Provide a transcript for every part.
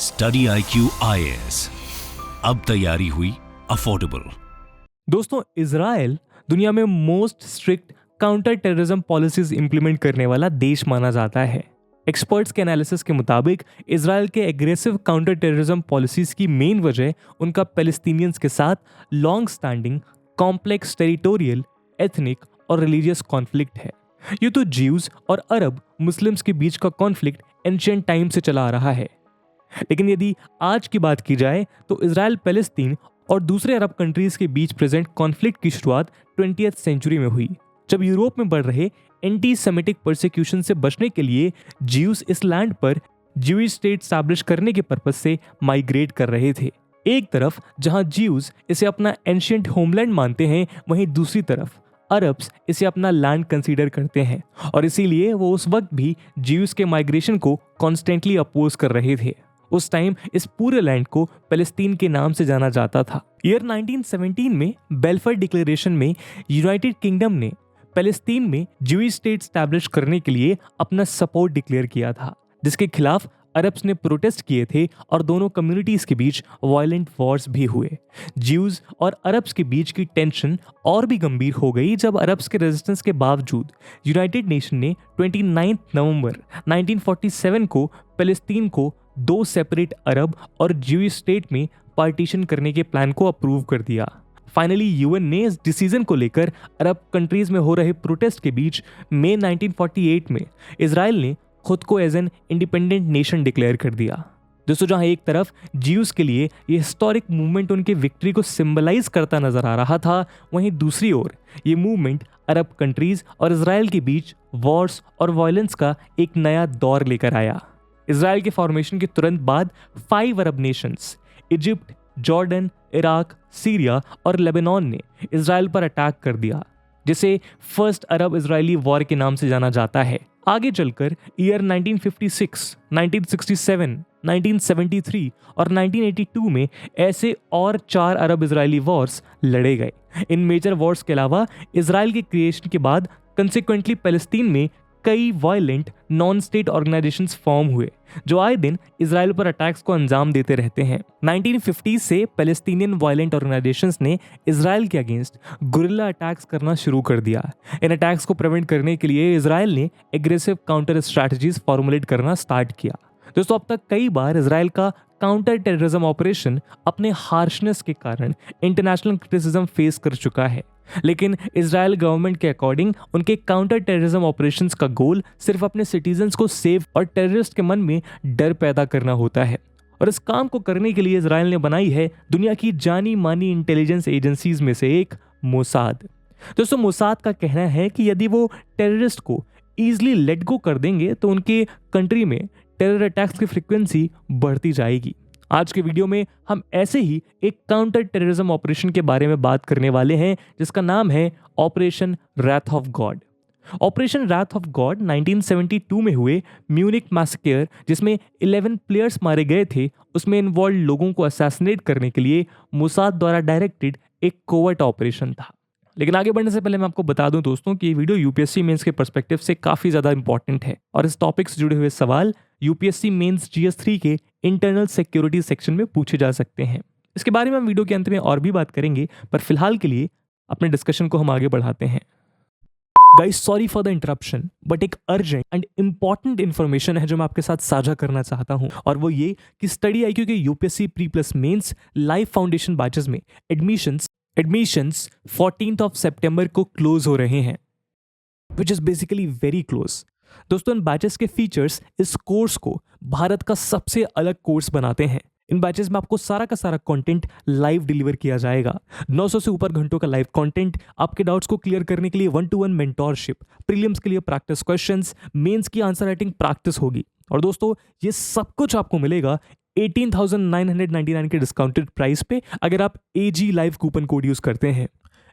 Study IQ IAS, अब तैयारी हुई अफोर्डेबल। दोस्तों, इजराइल दुनिया में most strict counter terrorism policies implement करने वाला देश माना जाता है। एक्सपर्ट्स के एनालिसिस के मुताबिक इजराइल के एग्रेसिव काउंटर टेररिज्म पॉलिसीज की मेन वजह उनका पैलेस्टीनियंस के साथ long standing complex territorial, ethnic और रिलीजियस कॉन्फ्लिक्ट है। ये तो ज्यूज और अरब मुस्लिम्स के बीच का कॉन्फ्लिक्ट एंशिएंट टाइम से चला आ रहा है। लेकिन यदि आज की बात की जाए तो इजराइल पैलेस्तीन और दूसरे अरब कंट्रीज के बीच प्रेजेंट कॉन्फ्लिक्ट की शुरुआत 20th सेंचुरी में हुई, जब यूरोप में बढ़ रहे एंटी सेमिटिक परसिक्यूशन से बचने के लिए ज्यूज इस लैंड पर ज्यूइश स्टेट स्टैब्लिश करने के पर्पस से माइग्रेट कर रहे थे। एक तरफ जहां ज्यूज इसे अपना एंशिएंट होमलैंड मानते हैं, वहीं दूसरी तरफ अरब्स इसे अपना लैंड कंसीडर करते हैं और इसीलिए वो उस वक्त भी ज्यूज के माइग्रेशन को कॉन्स्टेंटली अपोज कर रहे थे। उस टाइम इस पूरे लैंड को पैलेस्टीन के नाम से जाना जाता था। ईयर 1917 में बेल्फर डिक्लेरेशन में यूनाइटेड किंगडम ने पैलेस्तीन में ज्यूइश स्टेट स्टैब्लिश करने के लिए अपना सपोर्ट डिक्लेयर किया था, जिसके खिलाफ अरब्स ने प्रोटेस्ट किए थे और दोनों कम्युनिटीज के बीच वायलेंट वॉर्स भी हुए। ज्यूज और अरब्स के बीच की टेंशन और भी गंभीर हो गई जब अरब्स के रेजिस्टेंस के बावजूद यूनाइटेड नेशन ने 29 नवंबर 1947 को पैलेस्तीन को 2 सेपरेट अरब और ज्यूइश स्टेट में पार्टीशन करने के प्लान को अप्रूव कर दिया। फाइनली यूएन ने इस डिसीजन को लेकर अरब कंट्रीज में हो रहे प्रोटेस्ट के बीच मई 1948 में इजराइल ने खुद को as an independent nation declare कर दिया। दोस्तों, जहां एक तरफ ज्यूज के लिए ये हिस्टोरिक मूवमेंट उनके विक्ट्री को सिंबलाइज करता नजर आ रहा था, वहीं दूसरी ओर ये मूवमेंट अरब कंट्रीज और इजराइल के बीच वॉर्स और वायलेंस का एक नया दौर लेकर आया। इजराइल के फॉर्मेशन के तुरंत बाद 5 Arab nations Egypt, Jordan, Iraq, Syria और लेबनान ने इजराइल पर अटैक कर दिया, जिसे फर्स्ट अरब इजरायली वॉर के नाम से जाना जाता है। आगे चलकर ईयर 1956, 1967, 1973 और 1982 में ऐसे और 4 अरब इजरायली वॉर्स लड़े गए। इन मेजर वॉर्स के अलावा इजराइल के क्रिएशन के बाद कंसिक्वेंटली पैलेस्तीन में कई violent non state organisations form हुए, जो आए दिन इजराइल पर अटैक्स को अंजाम देते रहते हैं। 1950 से पैलेस्टीनियन वायलेंट ऑर्गेनाइजेशंस ने इजराइल के अगेंस्ट गुरिल्ला अटैक्स करना शुरू कर दिया। इन अटैक्स को प्रिवेंट करने के लिए इजराइल ने एग्रेसिव काउंटर स्ट्रैटेजीज फॉर्मुलेट करना स्टार्ट किया। दोस्तों, अब तक कई बार इजराइल का काउंटर टेररिज्म ऑपरेशन अपने हार्शनेस के कारण इंटरनेशनल क्रिटिसिज्म फेस कर चुका है, लेकिन इजराइल गवर्नमेंट के अकॉर्डिंग उनके काउंटर टेररिज्म ऑपरेशंस का गोल सिर्फ अपने सिटीजन्स को सेव और टेररिस्ट के मन में डर पैदा करना होता है। और इस काम को करने के लिए इजराइल ने बनाई है दुनिया की जानी मानी इंटेलिजेंस एजेंसीज में से एक मोसाद। दोस्तों, मोसाद का कहना है कि यदि वो टेररिस्ट को ईजिली लेट गो कर देंगे तो उनके कंट्री में टेरर अटैक्स की फ्रीक्वेंसी बढ़ती जाएगी। आज के वीडियो में हम ऐसे ही एक काउंटर टेररिज्म ऑपरेशन के बारे में बात करने वाले हैं, जिसका नाम है operation wrath of God. Operation wrath of God 1972 में हुए म्यूनिक मैसेकर, जिसमें 11 प्लेयर्स मारे गए थे, उसमें इन्वॉल्व लोगों को असैसिनेट करने के लिए मोसाद द्वारा डायरेक्टेड एक कोवर्ट ऑपरेशन था। लेकिन आगे बढ़ने से पहले मैं आपको बता दूं दोस्तों कि ये वीडियो यूपीएससी मेंस के पर्सपेक्टिव से काफी ज्यादा इंपॉर्टेंट है और इस टॉपिक से जुड़े हुए सवाल यूपीएससी मेंस GS3 के इंटरनल सिक्योरिटी सेक्शन में पूछे जा सकते हैं। इसके बारे में हम वीडियो के अंत में और भी बात करेंगे, पर फिलहाल के लिए अपने डिस्कशन को हम आगे बढ़ाते हैं। Guys, sorry for the interruption, but एक अर्जेंट एंड इंपॉर्टेंट इन्फॉर्मेशन है जो मैं आपके साथ साझा करना चाहता हूं, और वो ये कि स्टडी IQ के UPSC pre plus mains live foundation batches में एडमिशंस 14th of September को क्लोज हो रहे हैं, which is basically very close. दोस्तों, इन बैचेस के फीचर्स इस कोर्स को भारत का सबसे अलग कोर्स बनाते हैं। इन बैचेस में आपको सारा का सारा कंटेंट लाइव डिलीवर किया जाएगा। 900 से ऊपर घंटों का लाइव कंटेंट, आपके डाउट्स को क्लियर करने के लिए 1-to-1 मेंटोरशिप, प्रीलिम्स के लिए प्रैक्टिस क्वेश्चंस, मेंस की आंसर राइटिंग प्रैक्टिस होगी। और दोस्तों, ये सब कुछ आपको मिलेगा 18,999 के डिस्काउंटेड प्राइस पे, अगर आप AG live coupon code use करते हैं।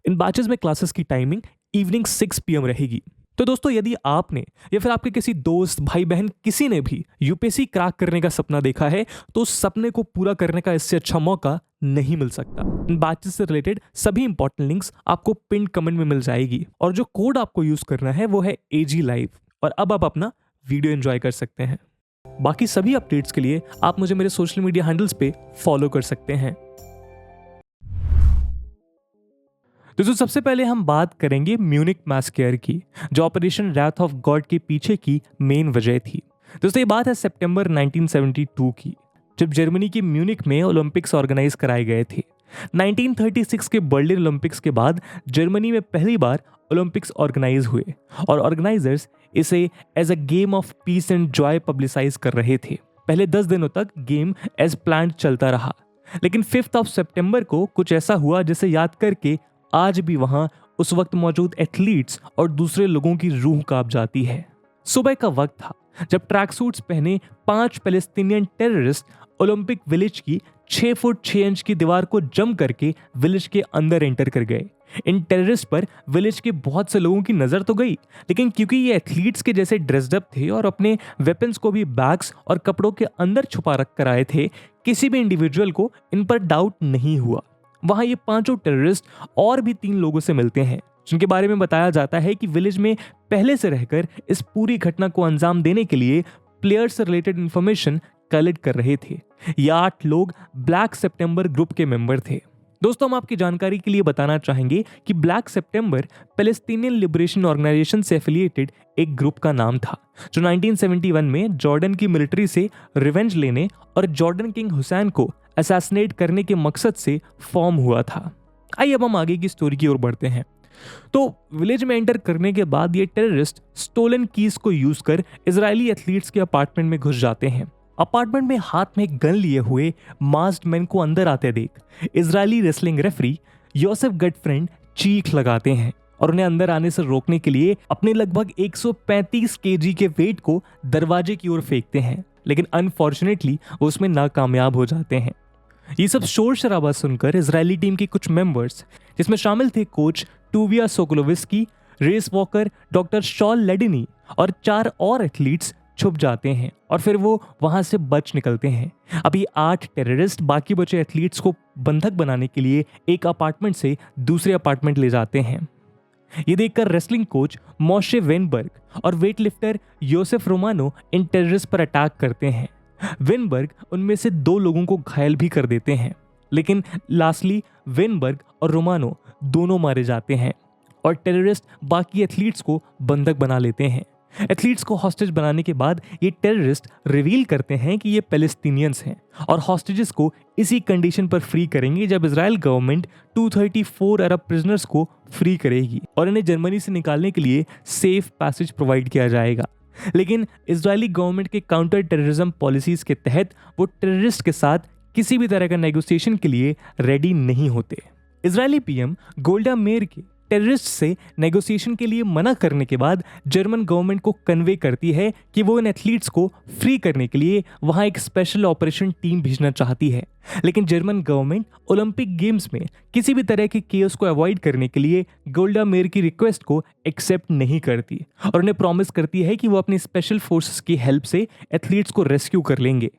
इन बैचेस में क्लासेस की टाइमिंग इवनिंग 6 PM रहेगी। तो दोस्तों, यदि आपने या फिर आपके किसी दोस्त, भाई बहन, किसी ने भी यूपीएससी क्रैक करने का सपना देखा है, तो उस सपने को पूरा करने का इससे अच्छा मौका नहीं मिल सकता। इन बैचेस से रिलेटेड सभी इंपॉर्टेंट लिंक्स आपको पिन कमेंट में मिल जाएगी, और जो कोड आपको यूज करना है वो है AG लाइव। और अब आप अपना वीडियो एंजॉय कर सकते हैं। बाकी सभी अपडेट्स के लिए आप मुझे मेरे सोशल मीडिया हैंडल्स पे फॉलो कर सकते हैं। दोस्तों सबसे पहले हम बात करेंगे म्यूनिक मैस्केयर की, जो ऑपरेशन रैथ ऑफ गॉड के पीछे की मेन वजह थी। दोस्तों ये बात है सितंबर 1972 की, जब जर्मनी के म्यूनिक में ओलंपिक्स ऑर्गेनाइज कराए गए थे। 1936 के बर्लिन ओलंपिक्स के बाद जर्मनी में पहली बार ओलंपिक्स ऑर्गेनाइज हुए और ऑर्गेनाइजर्स इसे as a game of peace and joy publicise कर रहे थे। पहले 10 दिनों तक गेम एज प्लान्ड चलता रहा, लेकिन 5 सितंबर को कुछ ऐसा हुआ जिसे याद करके आज भी वहां उस वक्त मौजूद एथलीट्स और दूसरे लोगों की रूह कांप जाती है। सुबह का वक्त था जब ट्रैक सूट्स पहने 5 पैलेस्टीनियन टेररिस्ट ओलंपिक विलेज की 6 फुट 6 इंच की दीवार को जम करके विलेज के अंदर एंटर कर गए। इन टेररिस्ट पर विलेज के बहुत से लोगों की नजर तो गई, लेकिन क्योंकि ये एथलीट्स के जैसे ड्रेस्ड अप थे और अपने वेपन्स को भी बैग्स और कपड़ों के अंदर छुपा रख कर आए थे, किसी भी इंडिविजुअल को इन पर डाउट नहीं हुआ। वहां ये 5 टेररिस्ट और भी 3 लोगों से मिलते हैं, जिनके बारे में बताया जाता है कि विलेज में पहले से रहकर इस पूरी घटना को अंजाम देने के लिए प्लेयर्स से रिलेटेड इंफॉर्मेशन कलेक्ट कर रहे थे। ये 8 लोग ब्लैक सितंबर ग्रुप के मेंबर थे। दोस्तों हम आपकी जानकारी के लिए बताना चाहेंगे कि ब्लैक सितंबर पैलेस्टीनियन लिबरेशन ऑर्गेनाइजेशन से एफिलिएटेड एक ग्रुप का नाम था, जो 1971 में जॉर्डन की मिलिट्री से रिवेंज लेने और जॉर्डन किंग हुसैन को असैसिनेट करने के मकसद से फॉर्म हुआ था। आइए अब हम आगे की स्टोरी की ओर बढ़ते हैं। तो विलेज में एंटर करने के बाद ये टेररिस्ट स्टोलन कीज को यूज कर इजरायली एथलीट्स के अपार्टमेंट में घुस जाते हैं। अपार्टमेंट में हाथ में गन लिए हुए मास्क्ड मैन को अंदर आते देख इजरायली रेसलिंग रेफरी योसेफ गटफ्रेंड चीख लगाते हैं और उन्हें अंदर आने से रोकने के लिए अपने लगभग 135 केजी के वेट को दरवाजे की ओर फेंकते हैं, लेकिन अनफॉर्चुनेटली वो उसमें नाकामयाब हो जाते हैं। ये सब शोर शराबा सुनकर इजरायली टीम के कुछ मेंबर्स, जिसमें शामिल थे coach Tuvia Sokolovsky, race walker, doctor Shaul Ladany और 4 और एथलीट्स छुप जाते हैं और फिर वो वहां से बच निकलते हैं। अभी 8 टेररिस्ट बाकी बचे एथलीट्स को बंधक बनाने के लिए एक अपार्टमेंट से दूसरे अपार्टमेंट ले जाते हैं। ये देखकर रेसलिंग कोच मोशे वेनबर्ग और वेटलिफ्टर योसेफ रोमानो इन टेररिस्ट पर अटैक करते हैं। वेनबर्ग उनमें से 2 लोगों को घायल भी कर देते हैं, लेकिन लास्टली वेनबर्ग और रोमानो दोनों मारे जाते हैं और टेररिस्ट बाकी एथलीट्स को बंधक बना लेते हैं। एथलीट्स को हॉस्टेज बनाने के बाद ये टेररिस्ट रिवील करते हैं कि ये पैलेस्टीनियंस हैं और हॉस्टेजेस को इसी कंडीशन पर फ्री करेंगे जब इजराइल गवर्नमेंट 234 अरब प्रिजनर्स को फ्री करेगी और इन्हें जर्मनी से निकालने के लिए सेफ पैसेज प्रोवाइड किया जाएगा। लेकिन इजरायली गवर्नमेंट के काउंटर टेररिज्म पॉलिसीज के तहत वो टेररिस्ट के साथ किसी भी तरह का नेगोशिएशन के लिए रेडी नहीं होते। इजरायली पीएम गोल्डा मेयर के टेररिस्ट से नेगोशिएशन के लिए मना करने के बाद जर्मन गवर्नमेंट को कन्वे करती है कि वो इन एथलीट्स को फ्री करने के लिए वहां एक स्पेशल ऑपरेशन टीम भेजना चाहती है, लेकिन जर्मन गवर्नमेंट ओलंपिक गेम्स में किसी भी तरह के केओस को अवॉइड करने के लिए गोल्डा मेयर की रिक्वेस्ट को एक्सेप्ट नहीं करती और उन्हें प्रॉमिस करती है कि वो अपनी स्पेशल फोर्सेस की हेल्प से एथलीट्स को रेस्क्यू कर लेंगे।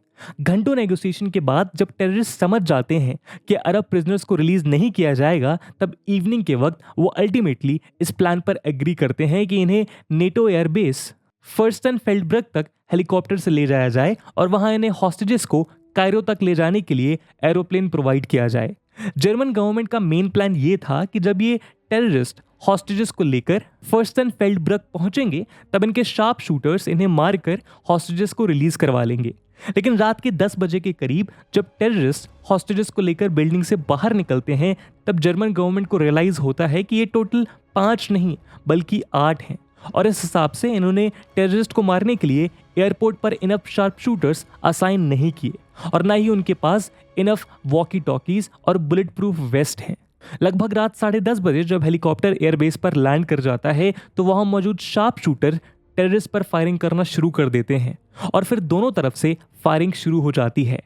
घंटों नेगोशिएशन के बाद जब टेररिस्ट समझ जाते हैं कि अरब प्रिजनर्स को रिलीज नहीं किया जाएगा, तब इवनिंग के वक्त वो अल्टीमेटली इस प्लान पर एग्री करते हैं कि इन्हें नेटो एयरबेस फर्स्टनफेल्डब्रग तक हेलीकॉप्टर से ले जाया जाए और वहां इन्हें हॉस्टेजेस को कायरो तक ले जाने के लिए एरोप्लेन प्रोवाइड किया जाए। जर्मन गवर्नमेंट का मेन प्लान ये था कि जब ये टेररिस्ट हॉस्टेजेस को लेकर फर्स्टनफेल्डब्रग पहुंचेंगे, तब इनके शार्प शूटर्स इन्हें मारकर हॉस्टेजेस को रिलीज करवा लेंगे। लेकिन रात के 10 बजे के करीब जब टेररिस्ट हॉस्टेजेस को लेकर बिल्डिंग से बाहर निकलते हैं, तब जर्मन गवर्नमेंट को रियलाइज होता है कि ये टोटल 5 नहीं बल्कि 8 हैं और इस हिसाब से इन्होंने टेररिस्ट को मारने के लिए एयरपोर्ट पर इनफ शार्प शूटर्स असाइन नहीं किए और ना ही उनके पास इनफ वॉकी टॉकीज और बुलेट प्रूफ वेस्ट हैं। लगभग रात 10:30 बजे जब हेलीकॉप्टर एयरबेस पर लैंड कर जाता है, तो वहां मौजूद शार्प शूटर टेररिस्ट पर फायरिंग करना शुरू कर देते हैं और फिर दोनों तरफ से फायरिंग शुरू हो जाती है।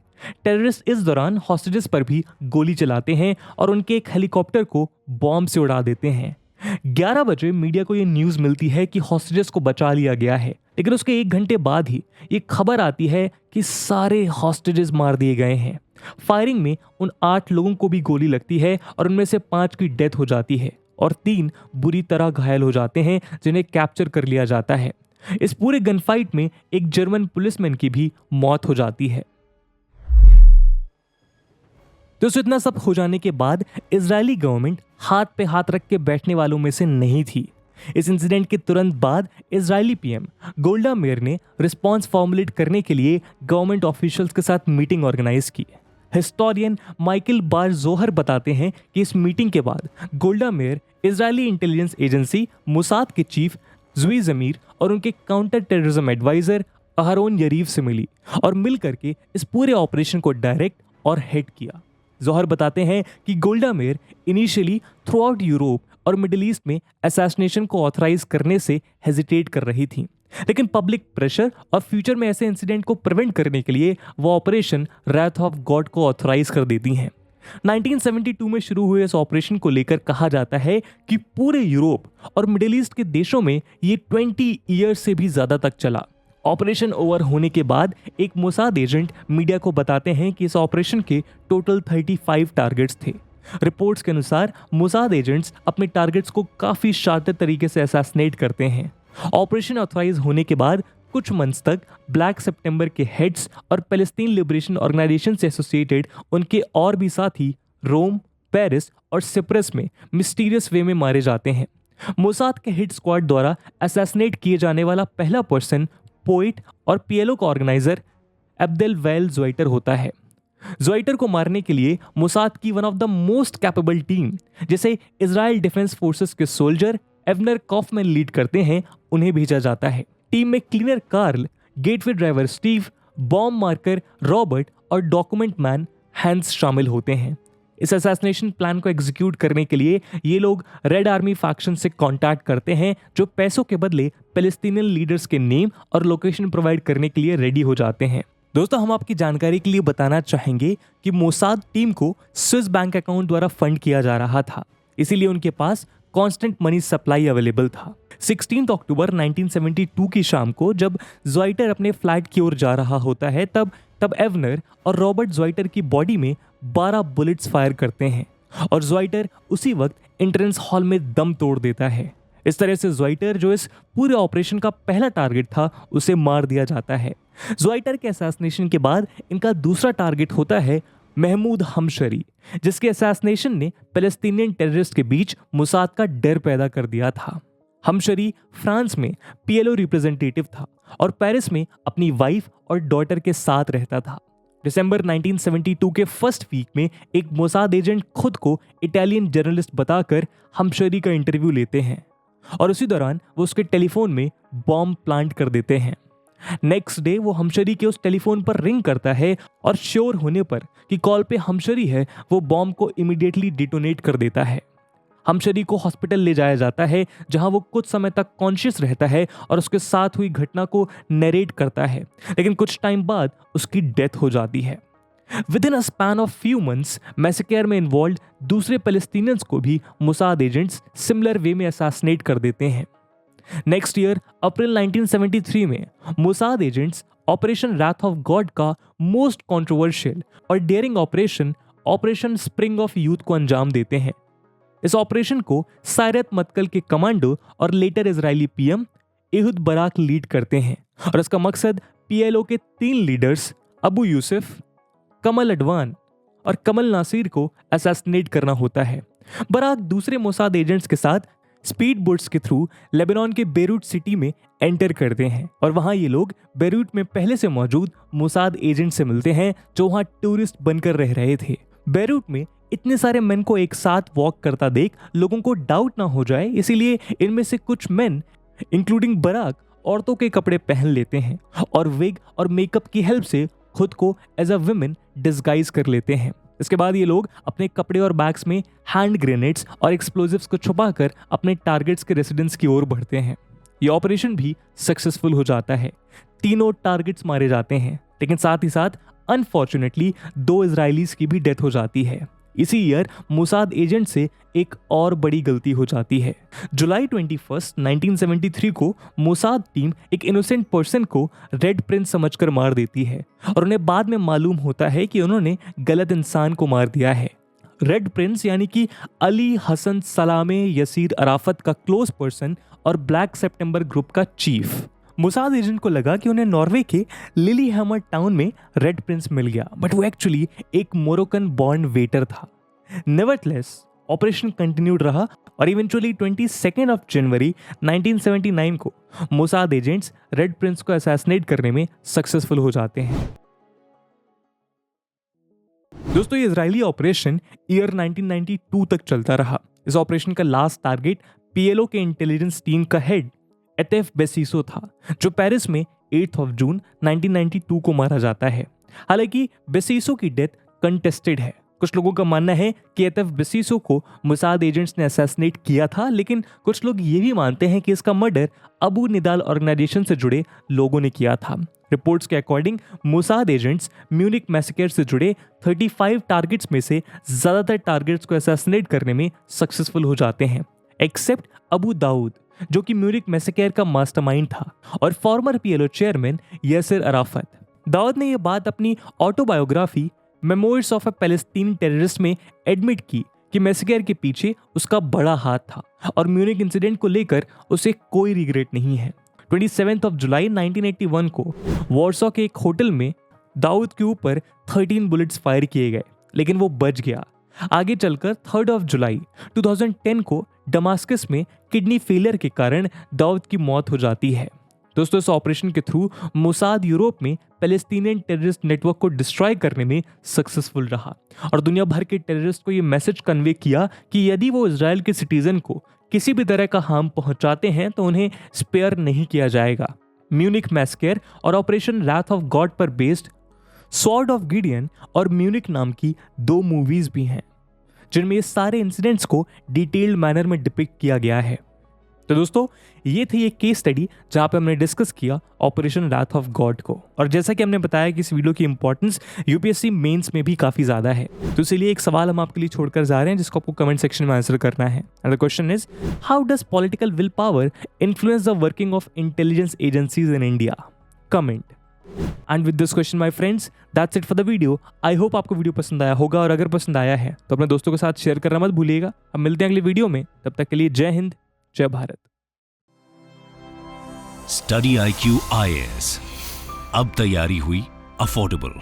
टेररिस्ट इस दौरान हॉस्टेजेस पर भी गोली चलाते हैं और उनके एक हेलीकॉप्टर को बॉम्ब से उड़ा देते हैं। 11 बजे मीडिया को यह न्यूज़ मिलती है कि हॉस्टेजेस को बचा लिया गया है, लेकिन उसके 1 घंटे बाद ही ये खबर आती है कि सारे हॉस्टेजेस मार दिए गए हैं। फायरिंग में उन 8 लोगों को भी गोली लगती है और उनमें से 5 की डेथ हो जाती है और 3 बुरी तरह घायल हो जाते हैं, जिन्हें कैप्चर कर लिया जाता है। इस पूरे गनफाइट में एक जर्मन पुलिसमैन की भी मौत हो जाती है। दोस्तों, इतना सब हो जाने के बाद इजरायली गवर्नमेंट हाथ पे हाथ रख के बैठने वालों में से नहीं थी। इस इंसिडेंट के तुरंत बाद इजरायली पीएम गोल्डा मेयर ने रिस्पॉन्स फॉर्मुलेट करने के लिए गवर्नमेंट ऑफिशियल्स के साथ मीटिंग ऑर्गेनाइज की। हिस्टोरियन माइकल बार जोहर बताते हैं कि इस मीटिंग के बाद Golda Meir Israeli intelligence agency Mossad के चीफ जुई जमीर और उनके counter terrorism adviser Aharon Yariv से मिली और मिल करके इस पूरे ऑपरेशन को डायरेक्ट और हेड किया। जोहर बताते हैं कि Golda Meir initially throughout Europe और मिडिल ईस्ट में असैसिनेशन को ऑथराइज करने से हेजिटेट कर रही थी, लेकिन पब्लिक प्रेशर और फ्यूचर में ऐसे इंसिडेंट को प्रिवेंट करने के लिए वो ऑपरेशन रैथ ऑफ गॉड को ऑथराइज कर देती हैं। 1972 में शुरू हुए इस ऑपरेशन को लेकर कहा जाता है कि पूरे यूरोप और मिडिल ईस्ट के देशों में ये 20 ईयर्स से भी ज्यादा तक चला। ऑपरेशन ओवर होने के बाद एक मोसाद एजेंट मीडिया को बताते हैं कि इस ऑपरेशन के टोटल 35 टारगेट्स थे। रिपोर्ट्स के अनुसार मोसाद एजेंट्स अपने टारगेट्स को काफी शातिर तरीके से असैसिनेट करते हैं। ऑपरेशन ऑथराइज होने के बाद कुछ मंथ्स तक ब्लैक सितंबर के हेड्स और पैलेस्टीन लिबरेशन ऑर्गेनाइजेशन से एसोसिएटेड उनके और भी साथी रोम, पेरिस और सिप्रस में मिस्टीरियस वे में मारे जाते हैं। मोसाद के हिट स्क्वाड द्वारा असैसिनेट किए जाने वाला पहला पर्सन पोइट और पीएलओ का ऑर्गेनाइजर अब्देल वैल ज़्वाइटर होता है। ज़्वाइटर को मारने के लिए मोसाद की one of the most capable team, जिसे इजराइल डिफेंस फोर्सेस के सोल्जर एवनर कॉफमैन लीड करते हैं, उन्हें भेजा जाता है। टीम में cleaner Carl, getaway driver Steve, bomb marker Robert और डॉक्यूमेंट मैन हैंस शामिल होते हैं। इस असैसिनेशन प्लान को एग्जीक्यूट करने के लिए ये लोग रेड आर्मी फैक्शन से कांटेक्ट करते हैं, जो पैसों के बदले पैलेस्टीनियन लीडर्स के नेम और लोकेशन प्रोवाइड करने के लिए रेडी हो जाते हैं। दोस्तों, हम आपकी जानकारी के लिए बताना चाहेंगे कि मोसाद टीम को स्विस बैंक अकाउंट द्वारा फंड किया जा रहा था, इसीलिए उनके पास कांस्टेंट मनी सप्लाई अवेलेबल था। 16 अक्टूबर 1972 की शाम को जब ज़्वाइटर अपने फ्लैट की ओर जा रहा होता है, तब एवनर और रॉबर्ट ज़्वाइटर की बॉडी में 12 बुलेट्स फायर करते हैं और ज़्वाइटर उसी वक्त एंट्रेंस हॉल में दम तोड़ देता है। इस तरह से ज़्वाइटर, जो इस पूरे ऑपरेशन का पहला टारगेट था, उसे मार दिया जाता है। ज़्वाइटर के असैसिनेशन के बाद इनका दूसरा टारगेट होता है महमूद हमशरी, जिसके असैसिनेशन ने पैलेस्टीनियन टेररिस्ट के बीच मोसाद का डर पैदा कर दिया था। हमशरी फ्रांस में पीएलओ रिप्रेजेंटेटिव था और पेरिस में अपनी वाइफ और डॉटर के साथ रहता था। दिसंबर 1972 के फर्स्ट वीक में एक मोसाद एजेंट खुद को इटालियन जर्नलिस्ट बताकर हमशरी का इंटरव्यू लेते हैं और उसी दौरान वो उसके टेलीफोन में बॉम्ब प्लांट कर देते हैं। नेक्स्ट डे वो हमशरी के उस टेलीफोन पर रिंग करता है और श्योर होने पर कि कॉल पे हमशरी है, वो बॉम्ब को इमीडिएटली डिटोनेट कर देता है। हमशरी को हॉस्पिटल ले जाया जाता है, जहां वो कुछ समय तक कॉन्शियस रहता है और उसके साथ हुई घटना को नरेट करता है, लेकिन कुछ टाइम बाद उसकी डेथ हो जाती है। Within a span of few months massacre में इन्वॉल्व दूसरे पैलेस्टीनियंस को भी मोसाद एजेंट्स सिमिलर वे में असैसिनेट कर देते हैं। नेक्स्ट ईयर अप्रैल 1973 में Mossad agents operation wrath of God का मोस्ट कंट्रोवर्शियल और daring operation spring of youth को अंजाम देते हैं। इस ऑपरेशन को सायरत मत्कल के कमांडो और later Israeli PM Ehud Barak lead करते हैं और इसका मकसद पीएलओ के 3 leaders Abu Yusuf, Kamal Adwan और कमल नासिर को असैसिनेट करना होता है। बराक दूसरे मोसाद एजेंट्स के साथ स्पीड बोट्स के थ्रू लेबनान के बेरूट सिटी में एंटर करते हैं और वहां ये लोग बेरूट में पहले से मौजूद मोसाद एजेंट से मिलते हैं, जो वहां टूरिस्ट बनकर रह रहे थे। बेरूट में इतने सारे मेन को एक साथ वॉक करता देख लोगों को डाउट ना हो जाए, इसीलिए इनमें से कुछ मेन इंक्लूडिंग बराक औरतों के कपड़े पहन लेते हैं और विग और मेकअप की हेल्प से खुद को एज अ वुमेन डिस्गाइज कर लेते हैं। इसके बाद ये लोग अपने कपड़े और बैग्स में हैंड ग्रेनेड्स और एक्सप्लोजिव्स को छुपाकर अपने टारगेट्स के रेसिडेंस की ओर बढ़ते हैं। ये ऑपरेशन भी सक्सेसफुल हो जाता है। तीनों टारगेट्स मारे जाते हैं, लेकिन साथ ही साथ अनफॉर्चुनेटली 2 इजरायलीज की भी डेथ हो जाती है। इसी ईयर मोसाद एजेंट से एक और बड़ी गलती हो जाती है। जुलाई 21, 1973 को मोसाद टीम एक इनोसेंट पर्सन को रेड प्रिंस समझकर मार देती है और उन्हें बाद में मालूम होता है कि उन्होंने गलत इंसान को मार दिया है। रेड प्रिंस यानी कि अली हसन सलामे यसीर अराफत का क्लोज पर्सन और ब्लैक सितंबर ग्रुप का चीफ। मोसाद एजेंट को लगा कि उन्हें नॉर्वे के लिलीहैमर टाउन में रेड प्रिंस मिल गया, बट वो एक्चुअली एक मोरक्कन बॉर्न वेटर था। नेवरथलेस ऑपरेशन कंटिन्यूड रहा और इवेंचुअली 22 ऑफ जनवरी 1979 को मोसाद एजेंट्स रेड प्रिंस को असैसिनेट करने में सक्सेसफुल हो जाते हैं। दोस्तों, ये इजरायली ऑपरेशन ईयर 1992 तक चलता रहा। इस ऑपरेशन का लास्ट टारगेट पीएलओ के इंटेलिजेंस टीम का हेड एतेफ बेसिसो था, जो पेरिस में 8 ऑफ जून 1992 को मारा जाता है। हालांकि बेसिसो की डेथ कंटेस्टेड है। कुछ लोगों का मानना है कि एतेफ बेसिसो को मोसाद एजेंट्स ने असैसिनेट किया था, लेकिन कुछ लोग ये भी मानते हैं कि इसका मर्डर अबू निदाल ऑर्गेनाइजेशन से जुड़े लोगों ने किया था। रिपोर्ट्स के according Mossad agents Munich massacre से जुड़े 35 टारगेट्स में से ज्यादातर टारगेट्स को असैसिनेट करने में सक्सेसफुल हो जाते हैं, एक्सेप्ट अबू दाऊद, जो कि म्यूनिक मैसेकर का मास्टरमाइंड था, और former PLO chairman Yasser Arafat. Daoud ने यह बात अपनी autobiography memoirs of a Palestinian terrorist में एडमिट की कि मैसेकर के पीछे उसका बड़ा हाथ था और म्यूनिक इंसिडेंट को लेकर उसे कोई रिग्रेट नहीं है। 27 ऑफ जुलाई 1981 को वॉर्सो के एक होटल में दाऊद के ऊपर 13 बुलेट्स फायर किए गए, लेकिन वो बच गया। आगे चलकर 3 ऑफ जुलाई 2010 को डमास्कस में किडनी फेलियर के कारण दाऊद की मौत हो जाती है। दोस्तों, इस ऑपरेशन के थ्रू मोसाद यूरोप में पैलेस्टीनियन टेररिस्ट नेटवर्क को डिस्ट्रॉय करने में सक्सेसफुल रहा और दुनिया भर के टेररिस्ट को ये मैसेज कन्वे किया कि यदि वो इजराइल के सिटीजन को किसी भी तरह का हार्म पहुंचाते हैं तो उन्हें स्पेयर नहीं किया जाएगा। म्यूनिक मैसेकर और ऑपरेशन रैथ ऑफ गॉड पर बेस्ड स्वॉर्ड ऑफ गिडियन और म्यूनिक नाम की 2 मूवीज भी हैं, जिनमें ये सारे इंसिडेंट्स को डिटेल्ड मैनर में डिपिक्ट किया गया है। तो दोस्तों, ये थी एक केस स्टडी जहां पे हमने डिस्कस किया ऑपरेशन रैथ ऑफ गॉड को, और जैसा कि हमने बताया कि इस वीडियो की इंपॉर्टेंस यूपीएससी मेंस में भी काफी ज्यादा है। तो इसलिए एक सवाल हम आपके लिए छोड़कर जा रहे हैं जिसको आपको कमेंट सेक्शन में आंसर करना है। And the question is, how does political will power influence the working of intelligence agencies in India? Comment. And with this question my friends, that's it for the video. I hope आपको video पसंद आया होगा, और अगर पसंद आया है तो अपने दोस्तों के साथ शेयर करना मत भूलिएगा। हम मिलते हैं अगली वीडियो में, तब तक के लिए जय हिंद, जय भारत। स्टडी IQ IAS, अब तैयारी हुई अफोर्डेबल।